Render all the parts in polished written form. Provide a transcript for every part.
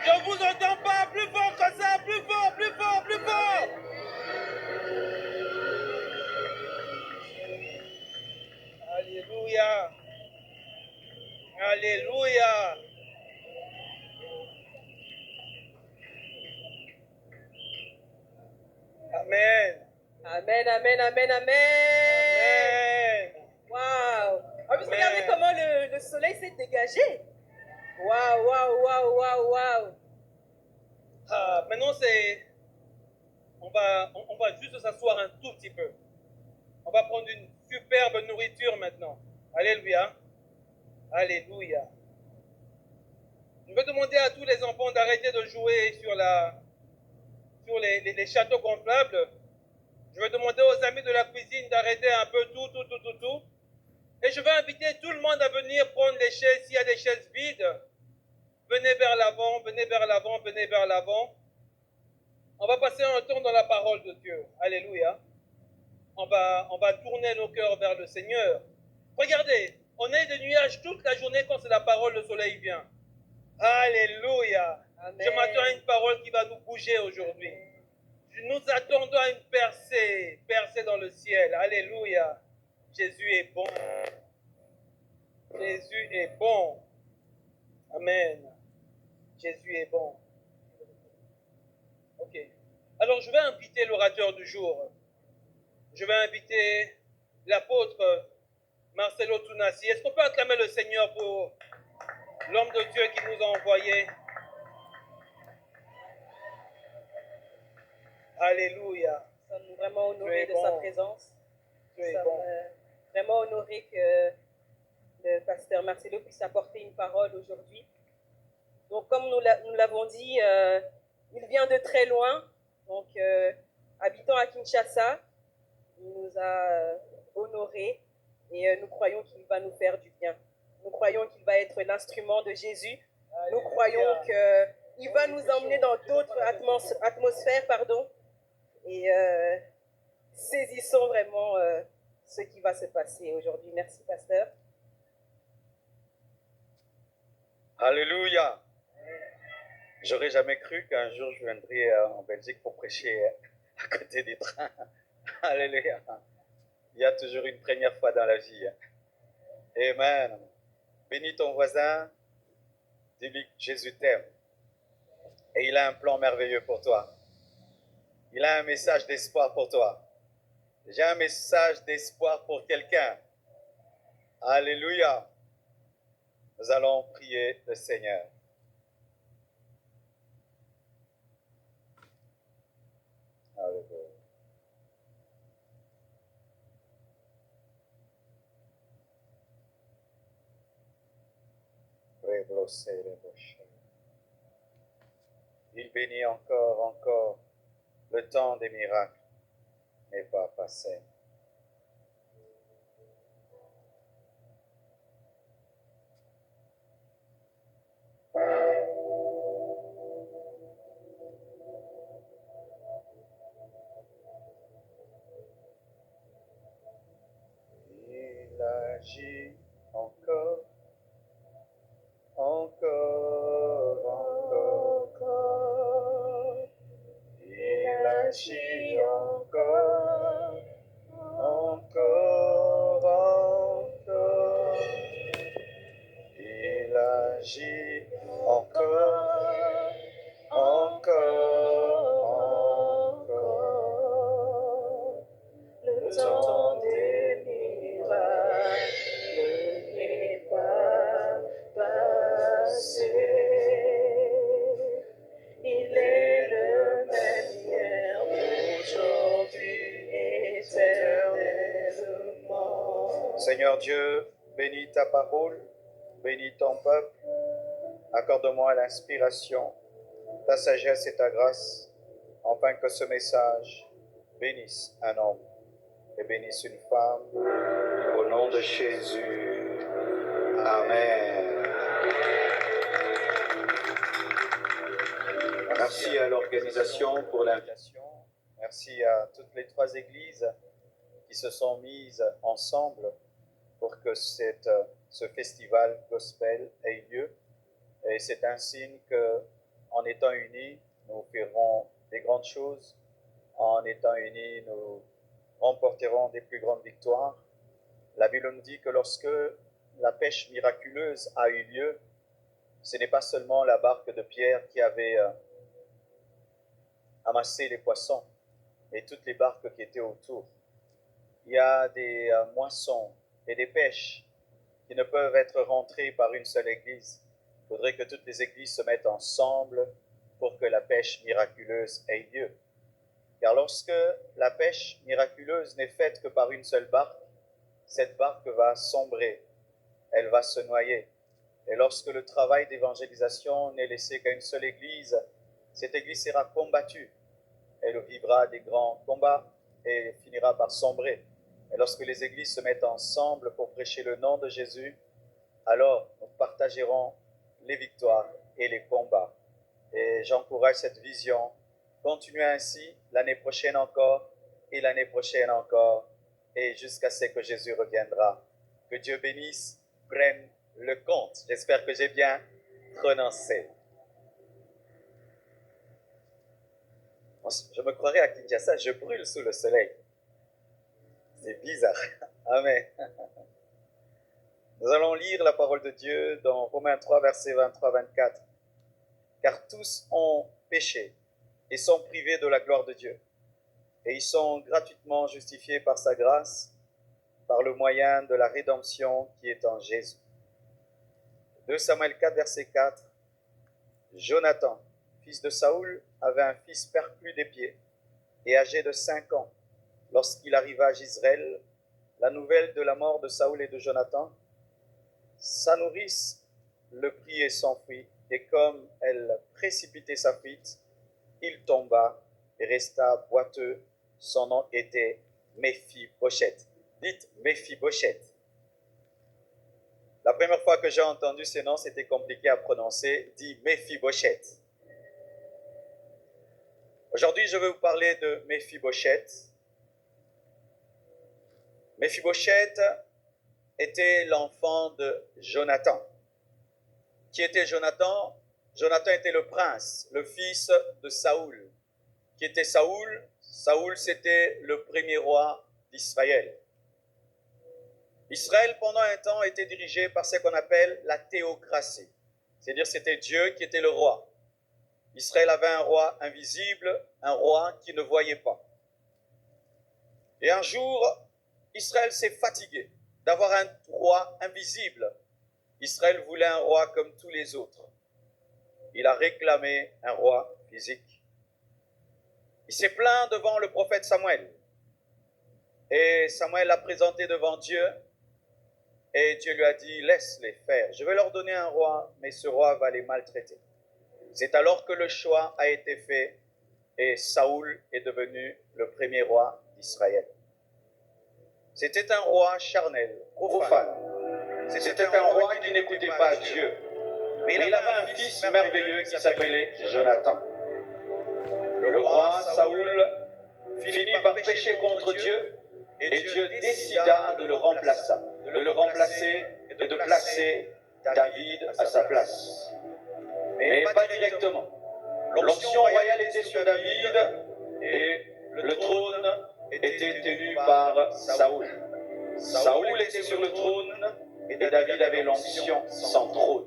Je vous entends pas, plus fort que ça, plus fort, plus fort, plus fort. Alléluia. Alléluia. Amen. Amen, amen, amen, amen. Amen. Waouh. En plus, Amen. regardez comment le soleil s'est dégagé. Waouh, waouh, waouh, waouh, waouh. Ah, maintenant, on va juste s'asseoir un tout petit peu. On va prendre une superbe nourriture maintenant. Alléluia. Alléluia. Je vais demander à tous les enfants d'arrêter de jouer sur les châteaux gonflables. Je vais demander aux amis de la cuisine d'arrêter un peu tout. Et je vais inviter tout le monde à venir prendre les chaises. S'il y a des chaises vides, venez vers l'avant, venez vers l'avant, venez vers l'avant. On va passer un temps dans la parole de Dieu. Alléluia. On va tourner nos cœurs vers le Seigneur. Regardez, on a des nuages toute la journée quand c'est la parole, le soleil vient. Alléluia. Amen. Je m'attends à une parole qui va nous bouger aujourd'hui. Nous attendons à une percée dans le ciel. Alléluia. Jésus est bon. Jésus est bon. Amen. Jésus est bon. Ok. Alors je vais inviter l'orateur du jour. Je vais inviter l'apôtre Marcelo Tunasi. Est-ce qu'on peut acclamer le Seigneur pour l'homme de Dieu qui nous a envoyés? Alléluia. Nous sommes vraiment honorés de sa présence. Nous sommes vraiment honorés que le pasteur Marcelo puisse apporter une parole aujourd'hui. Donc, comme nous l'avons dit, il vient de très loin. Donc, habitant à Kinshasa, il nous a honorés et nous croyons qu'il va nous faire du bien. Nous croyons qu'il va être l'instrument de Jésus. Nous croyons qu'il va nous emmener dans d'autres atmosphères, et saisissons vraiment ce qui va se passer aujourd'hui. Merci, pasteur. Alléluia. J'aurais jamais cru qu'un jour je viendrais en Belgique pour prêcher à côté des trains. Alléluia. Il y a toujours une première fois dans la vie. Amen. Bénis ton voisin. Dis-lui que Jésus t'aime. Et il a un plan merveilleux pour toi. Il a un message d'espoir pour toi. J'ai un message d'espoir pour quelqu'un. Alléluia. Nous allons prier le Seigneur. Alléluia. Il bénit encore. Le temps des miracles n'est pas passé. Il agit encore. Il agit encore. Il agit encore. Le temps des miracles n'est pas passé. Il est le même hier, aujourd'hui, éternellement. Seigneur Dieu, bénis ta parole, bénis ton peuple. Accorde-moi l'inspiration, ta sagesse et ta grâce, afin que ce message bénisse un homme et bénisse une femme. Au nom de Jésus. Amen. Merci à l'organisation pour l'invitation. Merci à toutes les 3 églises qui se sont mises ensemble pour que ce festival gospel ait lieu. Et c'est un signe que en étant unis, nous ferons des grandes choses. En étant unis, nous remporterons des plus grandes victoires. La Bible nous dit que lorsque la pêche miraculeuse a eu lieu, ce n'est pas seulement la barque de Pierre qui avait amassé les poissons, et toutes les barques qui étaient autour. Il y a des moissons et des pêches qui ne peuvent être rentrées par une seule église. Il faudrait que toutes les églises se mettent ensemble pour que la pêche miraculeuse ait lieu. Car lorsque la pêche miraculeuse n'est faite que par une seule barque, cette barque va sombrer, elle va se noyer. Et lorsque le travail d'évangélisation n'est laissé qu'à une seule église, cette église sera combattue. Elle vivra des grands combats et finira par sombrer. Et lorsque les églises se mettent ensemble pour prêcher le nom de Jésus, alors nous partagerons les victoires et les combats. Et j'encourage cette vision. Continuez ainsi l'année prochaine encore, et l'année prochaine encore, et jusqu'à ce que Jésus reviendra. Que Dieu bénisse, prenne le compte. J'espère que j'ai bien prononcé. Je me croirais à Kinshasa, je brûle sous le soleil. C'est bizarre. Amen. Nous allons lire la parole de Dieu dans Romains 3, versets 23-24. Car tous ont péché et sont privés de la gloire de Dieu. Et ils sont gratuitement justifiés par sa grâce, par le moyen de la rédemption qui est en Jésus. 2 Samuel 4, verset 4. Jonathan, fils de Saoul, avait un fils perclus des pieds et âgé de 5 ans. Lorsqu'il arriva à Jezreel, la nouvelle de la mort de Saoul et de Jonathan, sa nourrice le prit et s'enfuit, et comme elle précipitait sa fuite, il tomba et resta boiteux. Son nom était Méphibosheth. Dites Méphibosheth. La première fois que j'ai entendu ce nom, c'était compliqué à prononcer. Dis Méphibosheth. Aujourd'hui, je vais vous parler de Méphibosheth. Méphibosheth était l'enfant de Jonathan. Qui était Jonathan? Jonathan était le prince, le fils de Saoul. Qui était Saoul? Saoul, c'était le premier roi d'Israël. Israël, pendant un temps, était dirigé par ce qu'on appelle la théocratie. C'est-à-dire c'était Dieu qui était le roi. Israël avait un roi invisible, un roi qui ne voyait pas. Et un jour, Israël s'est fatigué d'avoir un roi invisible. Israël voulait un roi comme tous les autres. Il a réclamé un roi physique. Il s'est plaint devant le prophète Samuel. Et Samuel l'a présenté devant Dieu. Et Dieu lui a dit, laisse-les faire. Je vais leur donner un roi, mais ce roi va les maltraiter. C'est alors que le choix a été fait et Saoul est devenu le premier roi d'Israël. C'était un roi charnel, profane. C'était un roi qui n'écoutait pas Dieu. Mais il avait un fils merveilleux qui s'appelait Jonathan. Le roi Saoul finit par pécher contre Dieu et Dieu décida de le remplacer et de placer David à sa place. Mais pas directement. L'onction royale était sur David et le trône était tenu par Saoul. Saoul était sur le trône et David avait l'onction sans trône.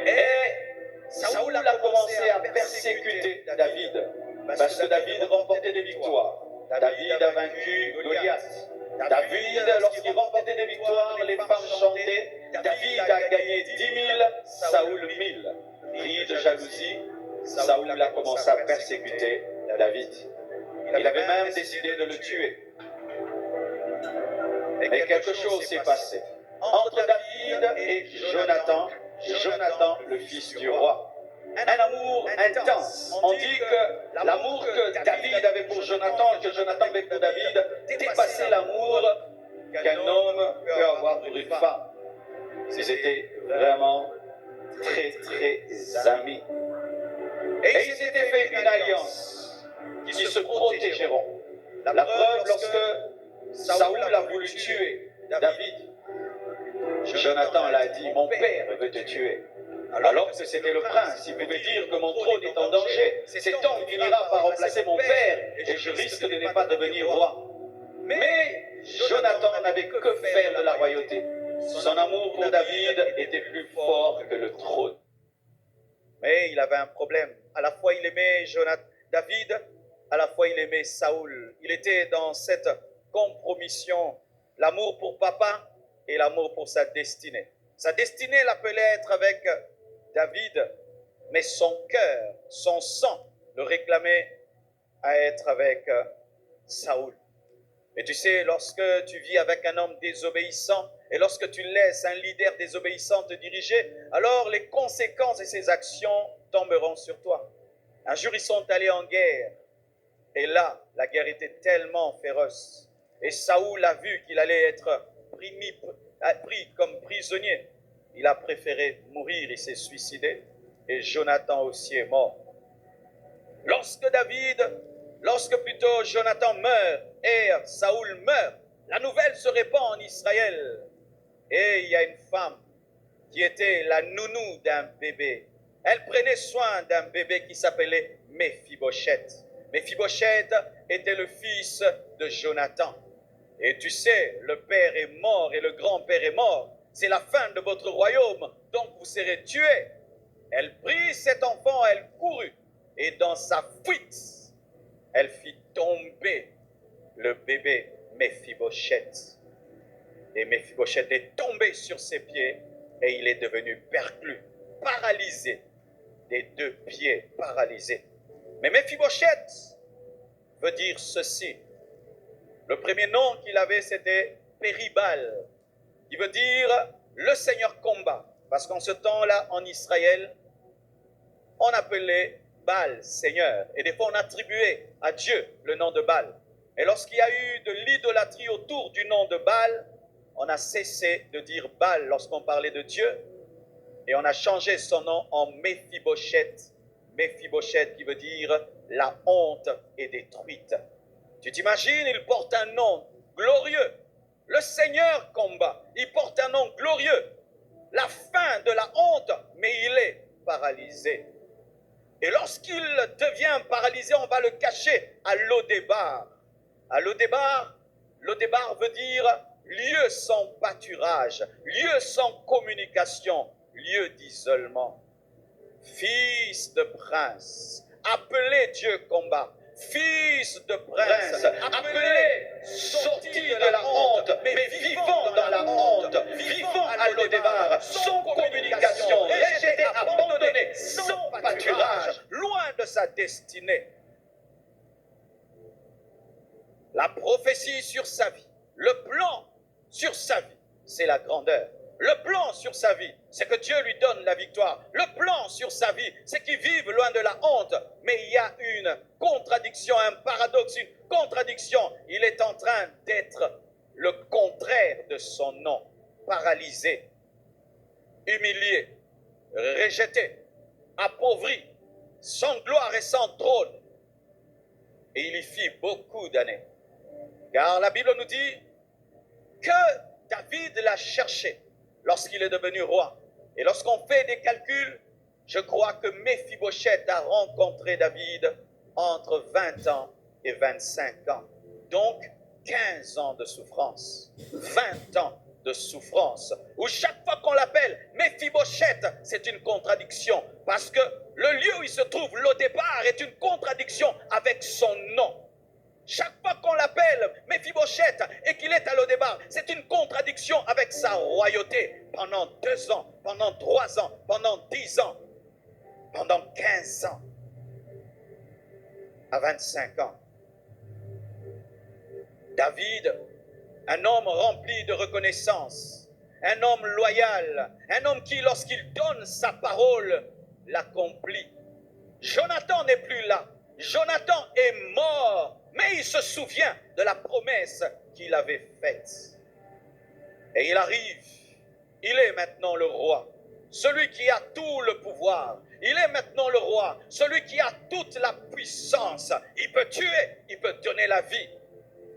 Et Saoul a commencé à persécuter David parce que David remportait des victoires. David a vaincu Goliath. David, lorsqu'il remportait des victoires, les femmes chantaient. David a gagné 10 000, Saoul 1000. Pris de jalousie, Saoul a commencé à persécuter David. Il avait même décidé de le tuer. Mais quelque chose s'est passé entre David et Jonathan, le fils du roi. Un amour intense. On dit que l'amour que David avait pour Jonathan, que Jonathan avait pour David, dépassait l'amour qu'un homme peut avoir pour une femme. Ils étaient vraiment très, très amis. Et ils s'étaient fait une alliance qui se protégeront. La preuve, lorsque Saoul a voulu tuer David, Jonathan l'a dit, mon père veut te tuer. Alors que c'était le prince, il pouvait dire que mon trône est en danger. Cet homme finira par remplacer mon père et je risque de ne pas devenir roi. Mais Jonathan n'avait que faire de la royauté. Son amour pour David était plus fort que le trône. Mais il avait un problème. À la fois il aimait David, à la fois il aimait Saoul. Il était dans cette compromission, l'amour pour papa et l'amour pour sa destinée. Sa destinée l'appelait être avec David, mais son cœur, son sang le réclamait à être avec Saoul. Et tu sais, lorsque tu vis avec un homme désobéissant et lorsque tu laisses un leader désobéissant te diriger, alors les conséquences de ses actions tomberont sur toi. Un jour, ils sont allés en guerre. Et là, la guerre était tellement féroce. Et Saoul a vu qu'il allait être pris comme prisonnier. Il a préféré mourir, il s'est suicidé. Et Jonathan aussi est mort. Lorsque plutôt Jonathan meurt et Saoul meurt, la nouvelle se répand en Israël. Et il y a une femme qui était la nounou d'un bébé. Elle prenait soin d'un bébé qui s'appelait Méphibosheth. Méphibosheth était le fils de Jonathan. Et tu sais, le père est mort et le grand-père est mort. C'est la fin de votre royaume, donc vous serez tués. Elle prit cet enfant, elle courut. Et dans sa fuite, elle fit tomber le bébé Méphibosheth. Et Méphibosheth est tombé sur ses pieds et il est devenu perclus, paralysé, des 2 pieds paralysés. Mais Méphibosheth veut dire ceci. Le premier nom qu'il avait, c'était Péribal, qui veut dire le Seigneur combat. Parce qu'en ce temps-là, en Israël, on appelait Baal Seigneur. Et des fois, on attribuait à Dieu le nom de Baal. Et lorsqu'il y a eu de l'idolâtrie autour du nom de Baal, on a cessé de dire Baal lorsqu'on parlait de Dieu. Et on a changé son nom en Méphibosheth. Méphibosheth qui veut dire la honte est détruite. Tu t'imagines, il porte un nom glorieux. Le Seigneur combat. Il porte un nom glorieux. La fin de la honte, mais il est paralysé. Et lorsqu'il devient paralysé, on va le cacher à Lodébar. À Lodébar veut dire lieu sans pâturage, lieu sans communication, lieu d'isolement. Fils de prince, appelé Dieu combat. Fils de prince, appelé sorti de la honte, mais vivant dans la honte, vivant à Lodébar, sans communication, rejeté, abandonné, sans pâturage, loin de sa destinée. La prophétie sur sa vie, le plan sur sa vie, c'est la grandeur. Le plan sur sa vie, c'est que Dieu lui donne la victoire. Le plan sur sa vie, c'est qu'il vive loin de la honte. Mais il y a une contradiction, un paradoxe, une contradiction. Il est en train d'être le contraire de son nom. Paralysé, humilié, rejeté, appauvri, sans gloire et sans trône. Et il y fit beaucoup d'années. Car la Bible nous dit que David l'a cherché lorsqu'il est devenu roi. Et lorsqu'on fait des calculs, je crois que Méphibosheth a rencontré David entre 20 ans et 25 ans. Donc, 15 ans de souffrance, 20 ans de souffrance, où chaque fois qu'on l'appelle Méphibosheth, c'est une contradiction. Parce que le lieu où il se trouve, Lodébar, est une contradiction avec son nom. Chaque fois qu'on l'appelle Méphibosheth et qu'il est à Lodébar, c'est une contradiction avec sa royauté. Pendant 2 ans, pendant 3 ans, pendant 10 ans, pendant 15 ans, à 25 ans. David, un homme rempli de reconnaissance, un homme loyal, un homme qui, lorsqu'il donne sa parole, l'accomplit. Jonathan n'est plus là. Jonathan est mort. Mais il se souvient de la promesse qu'il avait faite. Et il arrive. Il est maintenant le roi. Celui qui a tout le pouvoir. Il est maintenant le roi. Celui qui a toute la puissance. Il peut tuer. Il peut donner la vie.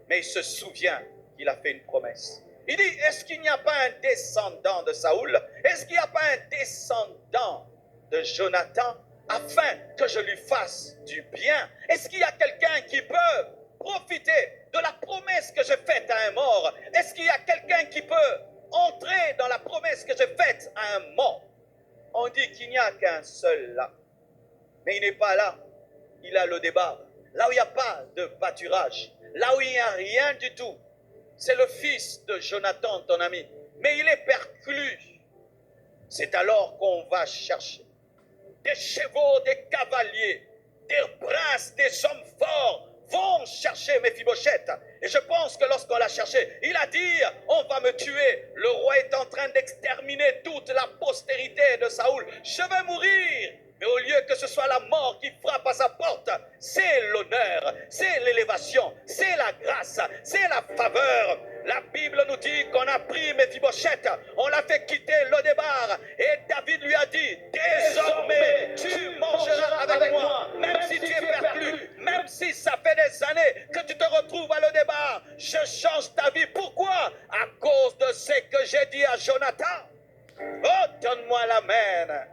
Mais il se souvient qu'il a fait une promesse. Il dit, est-ce qu'il n'y a pas un descendant de Saoul? Est-ce qu'il n'y a pas un descendant de Jonathan afin que je lui fasse du bien? Est-ce qu'il y a quelqu'un qui peut profiter de la promesse que j'ai faite à un mort? Est-ce qu'il y a quelqu'un qui peut entrer dans la promesse que j'ai faite à un mort? On dit qu'il n'y a qu'un seul là. Mais il n'est pas là. Il a le débat. Là où il n'y a pas de pâturage. Là où il n'y a rien du tout. C'est le fils de Jonathan, ton ami. Mais il est perclus. C'est alors qu'on va chercher des chevaux, des cavaliers, des princes, des hommes forts vont chercher Méphibosheth. Et je pense que lorsqu'on l'a cherché, il a dit, on va me tuer. Le roi est en train d'exterminer toute la postérité de Saoul. Je vais mourir. Mais au lieu que ce soit la mort qui frappe à sa porte, c'est l'honneur, c'est l'élévation, c'est la grâce, c'est la faveur. La Bible nous dit qu'on a pris Méphibosheth, on l'a fait quitter Lodébar, et David lui a dit, désormais tu mangeras avec moi, même si tu es perdu, même si ça fait des années que tu te retrouves à Lodébar, je change ta vie. Pourquoi? À cause de ce que j'ai dit à Jonathan. Oh, donne-moi l'amen.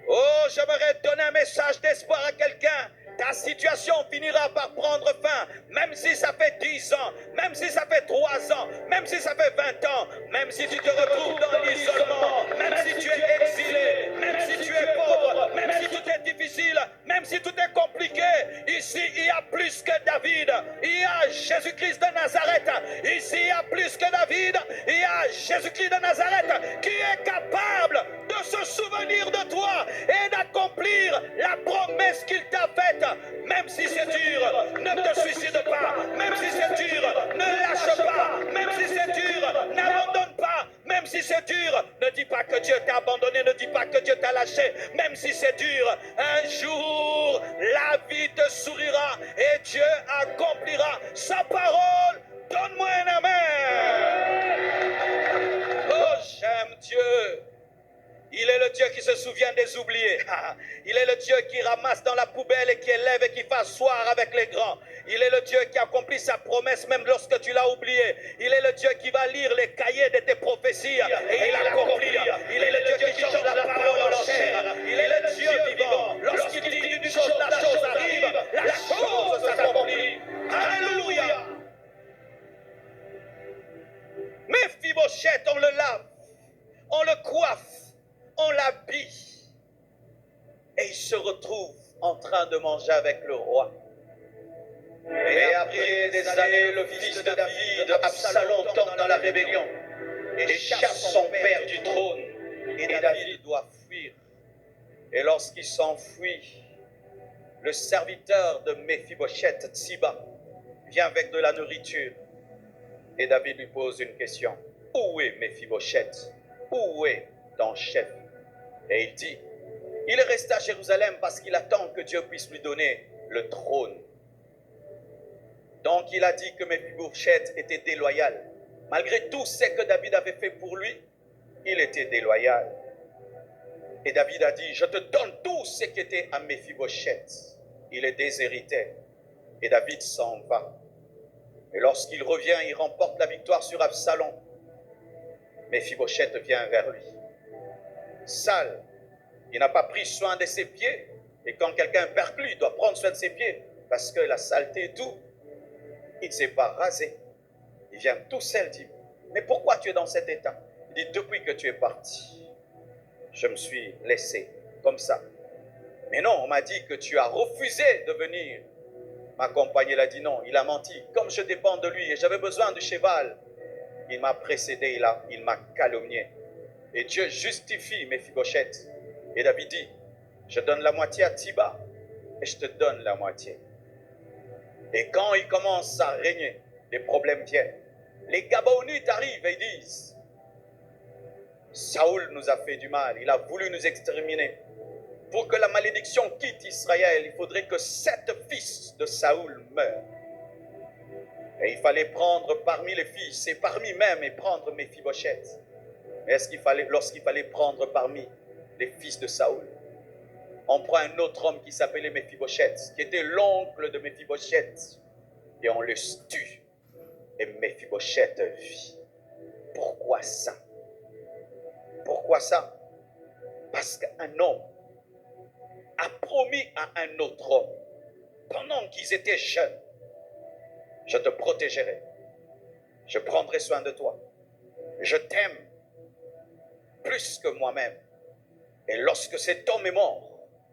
Oh, j'aimerais donner un message d'espoir à quelqu'un. Ta situation finira par prendre fin, même si ça fait 10 ans, même si ça fait 3 ans, même si ça fait 20 ans, même si tu te retrouves dans l'isolement, même si tu es exilé, même si tu es pauvre, même si tout est difficile, même si tout est compliqué. Ici, il y a plus que David. Il y a Jésus-Christ de Nazareth. Ici, il y a plus que David. Il y a Jésus-Christ de Nazareth qui est capable de se souvenir de toi et d'accomplir la promesse qu'il t'a faite. Même si c'est dur, ne te suicide pas. Même si c'est dur, ne lâche pas. Même si c'est dur, n'abandonne pas. Même si c'est dur, ne dis pas que Dieu t'a abandonné, ne dis pas que Dieu t'a lâché. Même si c'est dur, un jour, la vie te sourira et Dieu accomplira sa parole. Donne-moi un amen. Oh, j'aime Dieu. Il est le Dieu qui se souvient des oubliés. Il est le Dieu qui ramasse dans la poubelle et qui élève et qui fait asseoir avec les grands. Il est le Dieu qui accomplit sa promesse même lorsque tu l'as oublié. Il est le Dieu qui va lire les cahiers de tes prophéties et il l'accomplit. Il est le Dieu qui change la parole en chair. Il est le Dieu vivant. Lorsqu'il dit une chose, la chose arrive. La chose s'accomplit. Alléluia. Méphibosheth, on le lave, on le coiffe, on l'habille et il se retrouve en train de manger avec le roi. Et après des années, le fils de David, Absalom, tombe dans la rébellion et chasse son père du trône. Et David doit fuir. Et lorsqu'il s'enfuit, le serviteur de Méphibosheth, Tsiba, vient avec de la nourriture. Et David lui pose une question. Où est Méphibosheth? Où est ton chef? Et il dit, il est resté à Jérusalem parce qu'il attend que Dieu puisse lui donner le trône. Donc il a dit que Méphibosheth était déloyal. Malgré tout ce que David avait fait pour lui, il était déloyal. Et David a dit, je te donne tout ce qui était à Méphibosheth. Il est déshérité. Et David s'en va. Et lorsqu'il revient, il remporte la victoire sur Absalom. Méphibosheth vient vers lui. Sale, il n'a pas pris soin de ses pieds. Et quand quelqu'un perclue, il doit prendre soin de ses pieds. Parce que la saleté et tout, il ne s'est pas rasé. Il vient tout seul, dit, mais pourquoi tu es dans cet état? Il dit, depuis que tu es parti, je me suis laissé comme ça. Mais non, on m'a dit que tu as refusé de venir m'accompagner. Il a dit non, il a menti. Comme je dépends de lui et j'avais besoin du cheval, il m'a précédé, il m'a calomnié. Et Dieu justifie Méphibosheth. Et David dit, je donne la moitié à Tsiba et je te donne la moitié. Et quand il commence à régner, les problèmes viennent. Les Gabaonites arrivent et ils disent, Saoul nous a fait du mal, il a voulu nous exterminer. Pour que la malédiction quitte Israël, il faudrait que 7 fils de Saoul meurent. Et il fallait prendre parmi les fils et parmi même et prendre Méphibosheth. Mais lorsqu'il fallait prendre parmi les fils de Saoul, on prend un autre homme qui s'appelait Méphibosheth, qui était l'oncle de Méphibosheth, et on le tue. et Méphibosheth vit. Pourquoi ça? Pourquoi ça? Parce qu'un homme a promis à un autre homme, pendant qu'ils étaient jeunes, je te protégerai, je prendrai soin de toi, je t'aime plus que moi-même. Et lorsque cet homme est mort,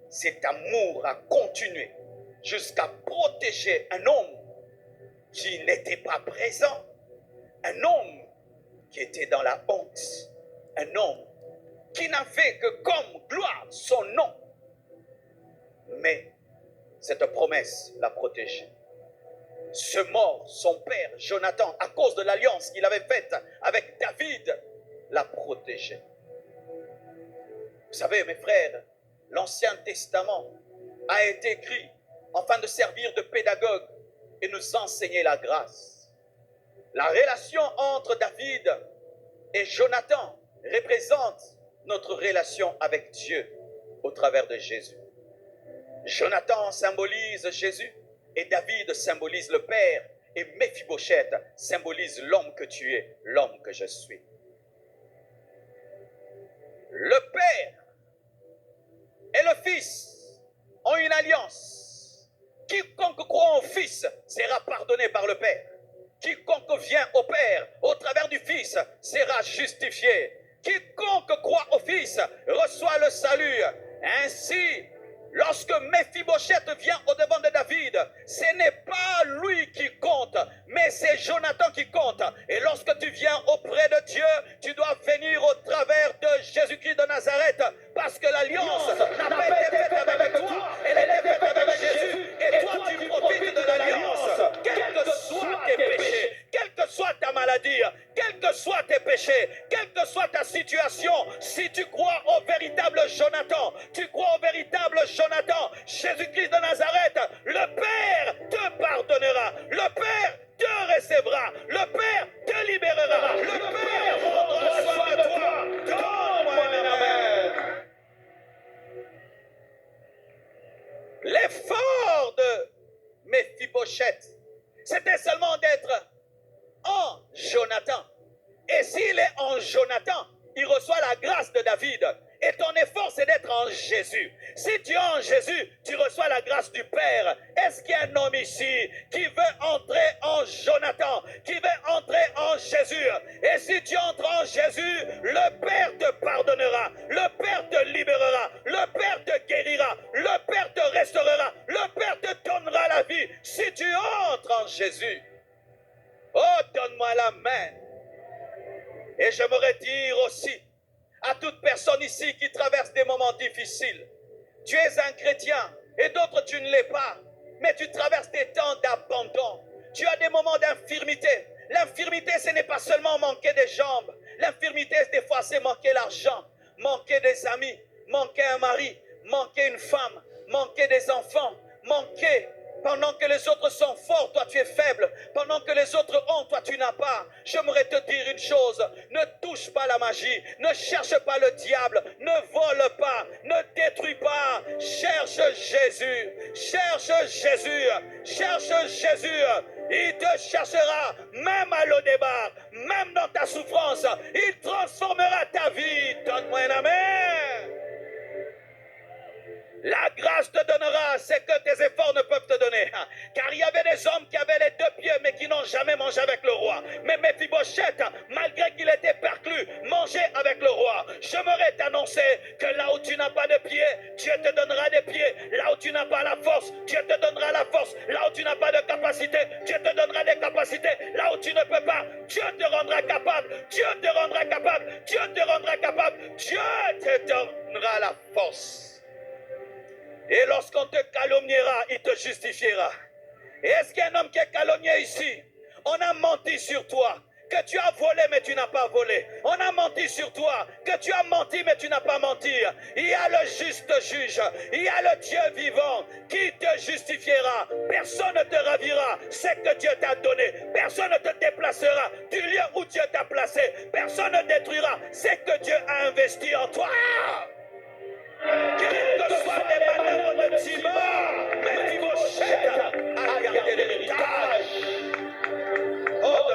cet amour a continué jusqu'à protéger un homme qui n'était pas présent, un homme qui était dans la honte, un homme qui n'avait que comme gloire son nom. Mais cette promesse l'a protégé. Ce mort, son père, Jonathan, à cause de l'alliance qu'il avait faite avec David, l'a protégé. Vous savez, mes frères, l'Ancien Testament a été écrit afin de servir de pédagogue et nous enseigner la grâce. La relation entre David et Jonathan représente notre relation avec Dieu au travers de Jésus. Jonathan symbolise Jésus et David symbolise le Père et Méphibosheth symbolise l'homme que tu es, l'homme que je suis. Le Père et le Fils ont une alliance. Quiconque croit au Fils sera pardonné par le Père. Quiconque vient au Père au travers du Fils sera justifié. Quiconque croit au Fils reçoit le salut. Ainsi, lorsque Méphibosheth vient au-devant de David, ce n'est pas lui qui compte, mais c'est Jonathan qui compte. Et lorsque tu viens auprès de Dieu, tu dois venir au travers de Jésus-Christ de Nazareth, parce que l'alliance n'a pas été faite avec toi, elle est faite avec Jésus, et toi tu profites de l'alliance. Quels que soient tes péchés, quelle que soit ta maladie, quels que soient tes péchés, quelle que soit ta situation, si tu crois au véritable Jonathan, tu crois au véritable Jonathan, Jésus-Christ de Nazareth, le Père te pardonnera, le Père te recevra, le Père te libérera, le Père prendra soin de toi. Donne-moi un amen. L'effort de Méphibosheth, c'était seulement d'être en Jonathan. Et s'il est en Jonathan, il reçoit la grâce de David. Et ton effort, c'est d'être en Jésus. Si tu es en Jésus, tu reçois la grâce du Père. Est-ce qu'il y a un homme ici qui veut entrer en Jonathan, qui veut entrer en Jésus? Et si tu entres en Jésus, le Père te pardonnera, le Père te libérera, le Père te guérira, le Père te restaurera, le Père te donnera la vie. Si tu entres en Jésus, oh, donne-moi la main. Et j'aimerais dire aussi à toute personne ici qui traverse des moments difficiles, tu es un chrétien et d'autres tu ne l'es pas, mais tu traverses des temps d'abandon. Tu as des moments d'infirmité. L'infirmité, ce n'est pas seulement manquer des jambes. L'infirmité, des fois, c'est manquer l'argent, manquer des amis, manquer un mari, manquer une femme, manquer des enfants, manquer. Pendant que les autres sont forts, toi tu es faible. Pendant que les autres ont, toi tu n'as pas. J'aimerais te dire une chose. Ne touche pas la magie. Ne cherche pas le diable. Ne vole pas. Ne détruis pas. Cherche Jésus. Cherche Jésus. Cherche Jésus. Il te cherchera même à l'au-départ. Même dans ta souffrance. Il transformera ta vie. Donne-moi un amen. La grâce te donnera ce que tes efforts ne peuvent te donner. Car il y avait des hommes qui avaient les deux pieds mais qui n'ont jamais mangé avec le roi. Mais Méphibosheth, malgré qu'il était perclus, mangeait avec le roi. J'aimerais t'annoncer que là où tu n'as pas de pieds, Dieu te donnera des pieds. Là où tu n'as pas la force, Dieu te donnera la force. Là où tu n'as pas de capacité, Dieu te donnera des capacités. Là où tu ne peux pas, Dieu te rendra capable. Dieu te rendra capable. Dieu te rendra capable. Dieu te donnera la force. Et lorsqu'on te calomniera, il te justifiera. Et est-ce qu'il y a un homme qui est calomnié ici? On a menti sur toi, que tu as volé mais tu n'as pas volé. On a menti sur toi, que tu as menti mais tu n'as pas menti. Il y a le juste juge, il y a le Dieu vivant qui te justifiera. Personne ne te ravira ce que Dieu t'a donné. Personne ne te déplacera du lieu où Dieu t'a placé. Personne ne détruira ce que Dieu a investi en toi. Quelles que soient les manœuvres de Timor, Méphibosheth a gardé l'héritage. Oh,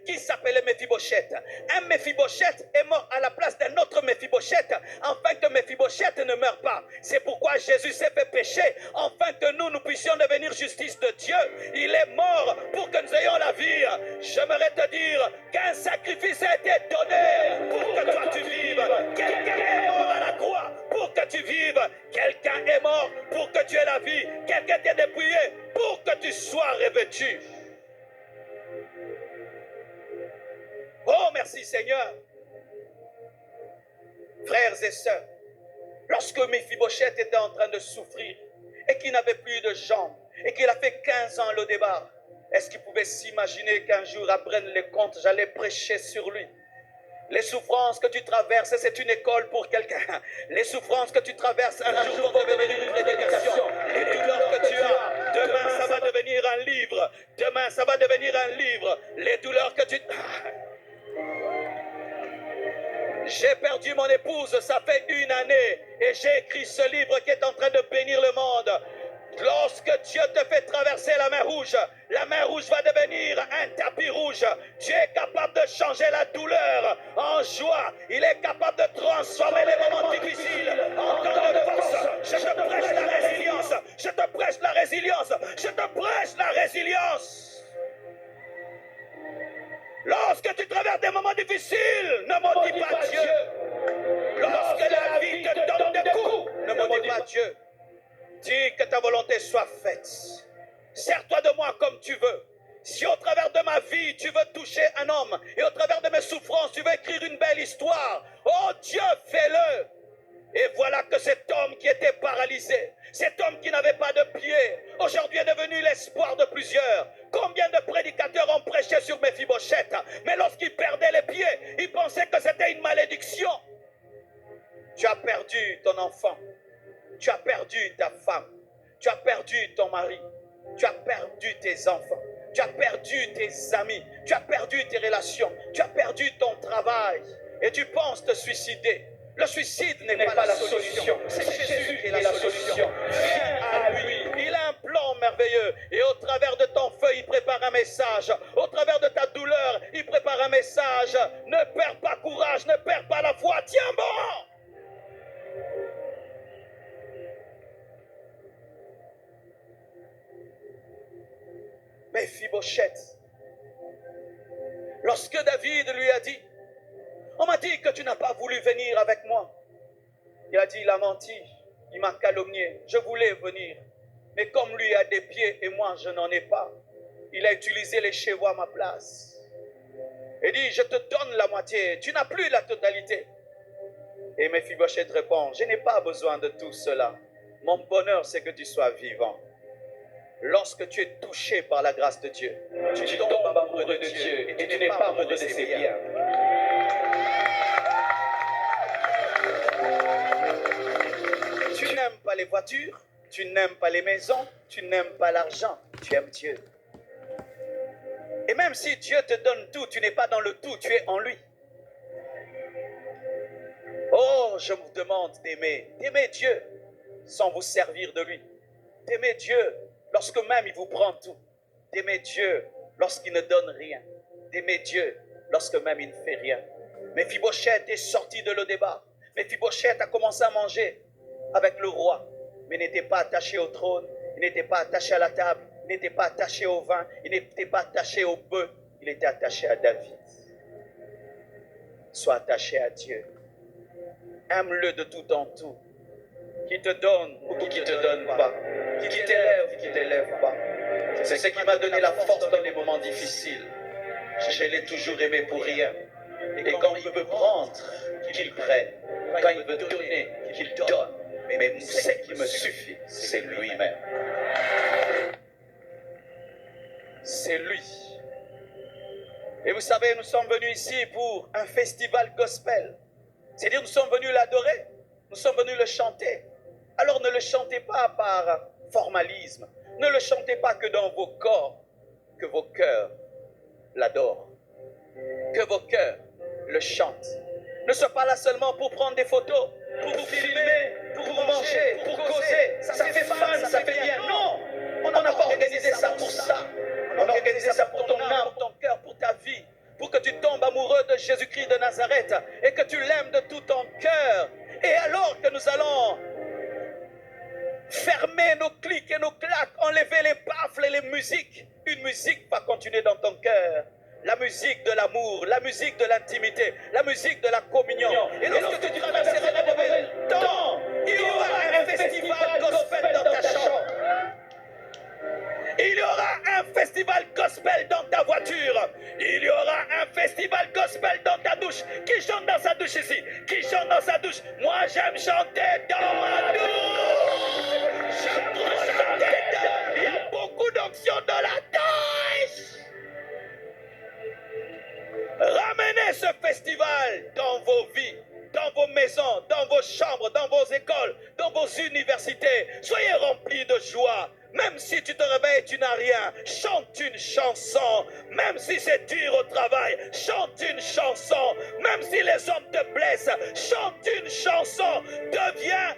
qui s'appelait Méphibosheth. Un Méphibosheth est mort à la place d'un autre Méphibosheth, afin que Méphibosheth ne meure pas. C'est pourquoi Jésus s'est fait pécher, afin que nous puissions devenir justice de Dieu. Il est mort pour que nous ayons la vie. J'aimerais te dire qu'un sacrifice a été donné pour que toi tu vives. Quelqu'un est mort à la croix pour que tu vives. Quelqu'un est mort pour que tu aies la vie. Quelqu'un t'est dépouillé pour que tu sois revêtu. Oh, merci Seigneur. Frères et sœurs, lorsque Méphibosheth était en train de souffrir et qu'il n'avait plus de jambes et qu'il a fait 15 ans le débat, est-ce qu'il pouvait s'imaginer qu'un jour, après les comptes, j'allais prêcher sur lui? Les souffrances que tu traverses, c'est une école pour quelqu'un. Les souffrances que tu traverses, un jour vont devenir une prédication. Les douleurs que tu as, demain ça va devenir un livre. Demain ça va devenir un livre. Les douleurs que tu... J'ai perdu mon épouse, ça fait 1 année. Et j'ai écrit ce livre qui est en train de bénir le monde. Lorsque Dieu te fait traverser la mer rouge va devenir un tapis rouge. Dieu est capable de changer la douleur en joie. Il est capable de transformer les moments difficiles en temps de force. Je te prêche la résilience. Je te prêche la résilience. Je te prêche la résilience. Lorsque tu traverses des moments difficiles, ne maudis pas Dieu. Lorsque la vie te donne des coups, ne maudis pas Dieu. Dis que ta volonté soit faite. Sers-toi de moi comme tu veux. Si au travers de ma vie, tu veux toucher un homme, et au travers de mes souffrances, tu veux écrire une belle histoire, oh Dieu, fais-le. Et voilà que cet homme qui était paralysé, cet homme qui n'avait pas de pied, aujourd'hui est devenu l'espoir de plusieurs. Combien de prédicateurs ont prêché sur Méphibosheth, mais lorsqu'il perdait les pieds, ils pensaient que c'était une malédiction. Tu as perdu ton enfant. Tu as perdu ta femme, tu as perdu ton mari, tu as perdu tes enfants, tu as perdu tes amis, tu as perdu tes relations, tu as perdu ton travail et tu penses te suicider. Le suicide n'est pas la solution, c'est Jésus qui est la solution. Viens à lui, il a un plan merveilleux et au travers de ton feu, il prépare un message. Au travers de ta douleur, il prépare un message. Ne perds pas courage, ne perds pas la foi, tiens bon. Méphibosheth, lorsque David lui a dit, on m'a dit que tu n'as pas voulu venir avec moi. Il a dit, il a menti, il m'a calomnié, je voulais venir. Mais comme lui a des pieds et moi je n'en ai pas, il a utilisé les chevaux à ma place. Il dit, je te donne la moitié, tu n'as plus la totalité. Et Méphibosheth répond, je n'ai pas besoin de tout cela. Mon bonheur c'est que tu sois vivant. Lorsque tu es touché par la grâce de Dieu, tu tombes amoureux de Dieu et tu n'es pas amoureux de ses biens. Tu n'aimes pas les voitures, tu n'aimes pas les maisons, tu n'aimes pas l'argent, tu aimes Dieu. Et même si Dieu te donne tout, tu n'es pas dans le tout, tu es en lui. Oh, je vous demande d'aimer Dieu sans vous servir de lui. D'aimer Dieu lorsque même il vous prend tout, d'aimer Dieu lorsqu'il ne donne rien, d'aimer Dieu lorsque même il ne fait rien. Méphibosheth est sorti de Lo-débar. Méphibosheth a commencé à manger avec le roi, mais n'était pas attaché au trône, il n'était pas attaché à la table, il n'était pas attaché au vin, il n'était pas attaché au bœuf, il était attaché à David. Sois attaché à Dieu. Aime-le de tout en tout. Qui te donne ou qui ne te donne pas, qui t'élève ou qui ne t'élève pas. C'est ce qui m'a donné la force dans les moments difficiles. Je l'ai toujours aimé pour rien. Et quand il veut prendre, qu'il prenne. Quand il veut donner, qu'il donne. Mais ce qui me suffit, c'est lui-même. C'est lui. Et vous savez, nous sommes venus ici pour un festival gospel. C'est-à-dire, nous sommes venus l'adorer. Nous sommes venus le chanter. Alors ne le chantez pas par formalisme. Ne le chantez pas que dans vos corps, que vos cœurs l'adorent. Que vos cœurs le chantent. Ne sois pas là seulement pour prendre des photos, pour vous filmer, pour manger, pour causer. Ça fait fun, ça fait bien. Non, on n'a pas organisé ça pour ça. On a organisé ça pour ton âme, pour ton cœur, pour ta vie. Pour Jésus-Christ de Nazareth et que tu l'aimes de tout ton cœur. Et alors que nous allons fermer nos clics et nos claques, enlever les baffles et les musiques, une musique va continuer dans ton cœur. La musique de l'amour, la musique de l'intimité, la musique de la communion. Et lorsque tu traverseras le mauvais temps, il y aura un festival gospel dans ta chambre. Il y aura un festival gospel dans ta voiture. Il y aura un festival gospel dans ta douche. Qui chante dans sa douche ici? Qui chante dans sa douche? Moi, j'aime chanter dans ma douche. J'aime trop chanter. Il y a beaucoup d'onction dans la douche. Ramenez ce festival dans vos vies, dans vos maisons, dans vos chambres, dans vos écoles, dans vos universités. Soyez remplis de joie. Même si tu te réveilles, tu n'as rien, chante une chanson. Même si c'est dur au travail, chante une chanson. Même si les hommes te blessent, chante une chanson. Deviens